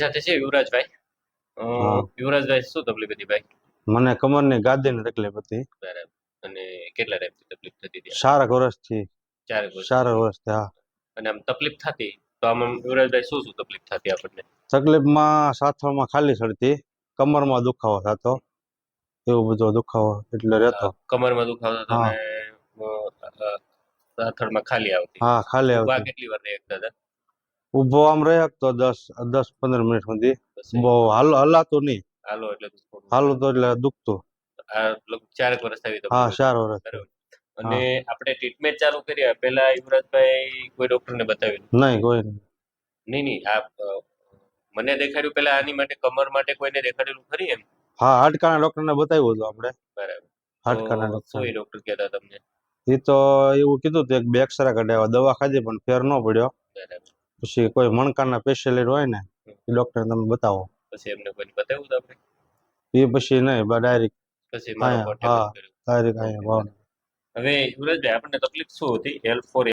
સાથે છે યુવરાજભાઈ. હા યુવરાજભાઈ શું તકલીફ હતી ભાઈ? મને કમરની ગાદીની તકલીફ હતી. બરાબર. અને કેટલા ટાઈમથી તકલીફ થતી હતી? 4 વર્ષથી. 4 વર્ષ. 4 વર્ષથી હા. અને આમ તકલીફ થતી તો આમ યુવરાજભાઈ શું શું તકલીફ થતી આપણને? તકલીફમાં સાથળમાં ખાલી ચડતી, કમરમાં દુખાવો થતો, એવું બધો દુખાવો એટલે રહેતો. કમરમાં દુખાવો થતો હા અને સાથળમાં ખાલી આવતી. હા ખાલી ઊભા આવતી. કેટલી વાર રહી શકતા હતા? ઊભો આમ રહી શકતો 10-15 મિનિટ સુધી. પછી બહુ હલાતું નહીં. હાલો એટલે થોડું હાલું તો એટલે દુખતું. આ લગભગ 4 વર્ષ આવી હા તકલીફ 4 હતી. વર્ષથી. બરાબર. અને હા આપણે ટ્રીટમેન્ટ ચાલુ કરી પહેલા યુવરાજભાઈ કોઈ ડોક્ટરને બતાવ્યું? નહીં કોઈ નહીં. નહીં આ મને દેખાડ્યું પેલા આની માટે કમર માટે કોઈને દેખાડેલું ખરી એમ? હા હાડકાના ડોક્ટરને બતાવ્યું હતું આપણે. બરાબર. હાડકાના તો શું ડોક્ટર એ ડોક્ટર કહેતા તમને? એ તો એવું કીધું હતું, એક બે એક્સરા કઢાવ્યા, દવા ખાધી પણ ફેર ન પડ્યો. બરાબર. પછી કોઈ મણકાના સ્પેશિયલિસ્ટ હોય ને એ ડોક્ટર તમે બતાવો. પછી એમને કોઈને બતાવ્યું હતું આપણે? એ પછી નહીં, ડાયરેક્ટ પછી મારો અહીંયા. કોન્ટેક્ટ હા કર્યો. ડાયરેક્ટ અહીંયા ભાવનગર. હવે યુવરાજભાઈ આપણને તકલીફ શું હતી? L4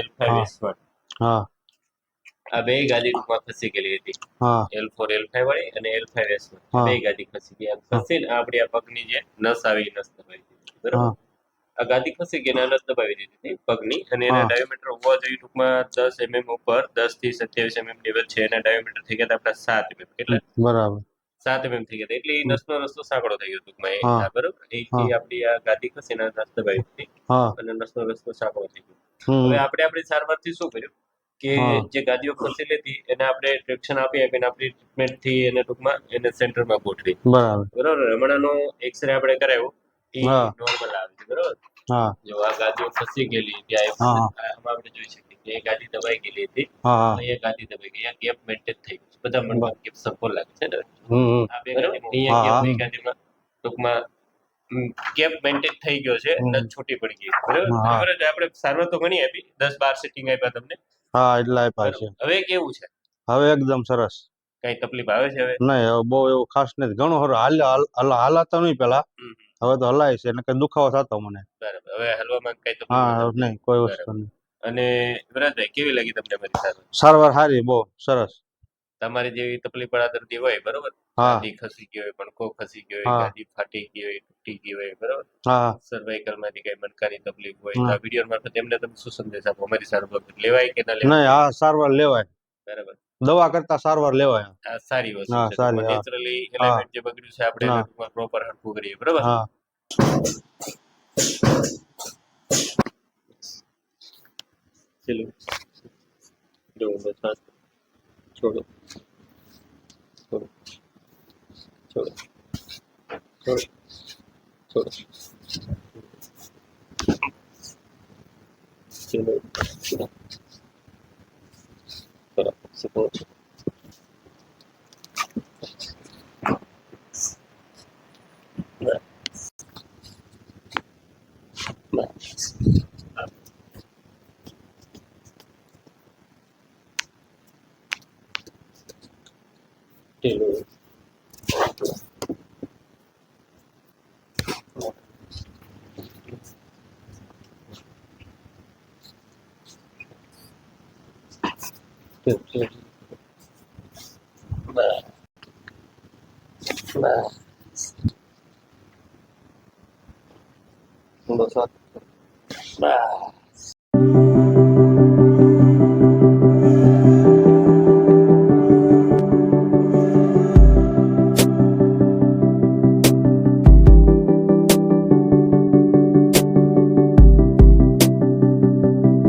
L5 હા આ બે ગાદી ટૂંકમાં ખસી ગયેલી હતી. હા L4 L5 વાળી અને L5S1 હા બે ગાદી ખસી ગઈ. આમ ખસીને આપણી આ પગની જે નસ આવી નસ દબાવી દીધી. બરાબર. હા આ ગાદી ખસી ગઈ અને નસ દબાવી દીધી હતી પગની. અને એના હા ડાયોમીટર હોવા જોઈએ ટૂંકમાં 10 mm ઉપર, 10 થી 27 mm ની વચ્ચે એના ડાયોમીટર થઈ ગયા હતા આપણા 7 mm. કેટલા? બરાબર. 7 mm થઈ ગયા હતા. એટલે એ નસનો રસ્તો સાંકડો થઈ ગયો ટૂંકમાં હા બરાબર. હા આપણી આ ગાદી ખસી એના નસ દબાવી દીધી હા અને નસનો રસ્તો સાંકડો થઈ ગયો. હવે હમ આપણે આપણી સારવારથી શું કર્યું કે હા જે ગાદીઓ ખસેલી હતી એને આપણે ટ્રેક્શન આપી આપીને આપણી ટ્રીટમેન્ટથી એને ટૂંકમાં એને સેન્ટરમાં ગોઠવી. બરાબર. બરોબર. હમણાંનો એક્સરે આપણે કરાવ્યો એ હા નોર્મલ આવે છે. બરોબર. હા જો આ ગાદીઓ ખસી ગયેલી ત્યાં હા આમાં આપણે જોઈ શકીએ કે એ ગાદી દબાઈ ગયેલી હતી. હા અહીંયા ગાદી દબાઈ ગઈ. અહીંયા ગેપ મેન્ટેન થઈ ગયું છે. બધા મણકા ગેપ સરખો લાગે છે ને? હમ આ બે ગાદીમાં અહીંયા ગેપ હા બે ગાદીમાં ટૂંકમાં ગેપ મેન્ટેન થઈ ગયો છે. નસ છૂટી પડી ગઈ. બરાબર. હા બરાબર. આપણે સારવાર તો ઘણી આપી, 10-12 સેટિંગ આપ્યા તમને. હા એટલા આપ્યા છે. હવે કેવું છે? હવે એકદમ સરસ. કઈ તકલીફ આવે છે હવે? નહીં હવે બહુ એવું ખાસ નથી. ઘણું સારું હાલાતા નહીં પેલા. હવે તો હલાય છે અને કઈ દુખાવો થતો મને. બરાબર. હવે હલવામાં કઈ તકલીફ હા નથી? નહીં કોઈ વસ્તુ બરાબર. નહીં. અને વિરાજભાઈ કેવી લાગી તમને મારી સારવાર? સારવાર સારી, બહુ સરસ. તમારી જેવી તકલીફ વાળા દર્દી હોય બરોબર, હા ગાદી ખસી ગઈ હોય, મણકો ખસી ગયો હોય, હા ગાદી ફાટી ગઈ હોય, તૂટી ગઈ હોય, બરોબર, હા સર્વાઇકલ માંથી કઈ મણકાની તકલીફ હોય તો હા આ વિડીયો મારફત એમને તમે શું સંદેશ આપો? અમારી સારવાર લેવાય કે ના નહીં, લેવાય? આ સારવાર લેવાય. બરાબર. દવા કરતા સારવાર લેવાય. આ સારી વસ્તુ હા છે. સારી. હા નેચરલી હા એલિમેન્ટ જે બગડ્યું છે આપણે એને હા ટૂંકમાં પ્રોપર હરખું કરીએ. બરાબર. હા ચલો જો શ્વાસ છોડો, છોડો, છોડો, છોડો, છોડો. ચલો બરાબર. સપોર્ટ બસ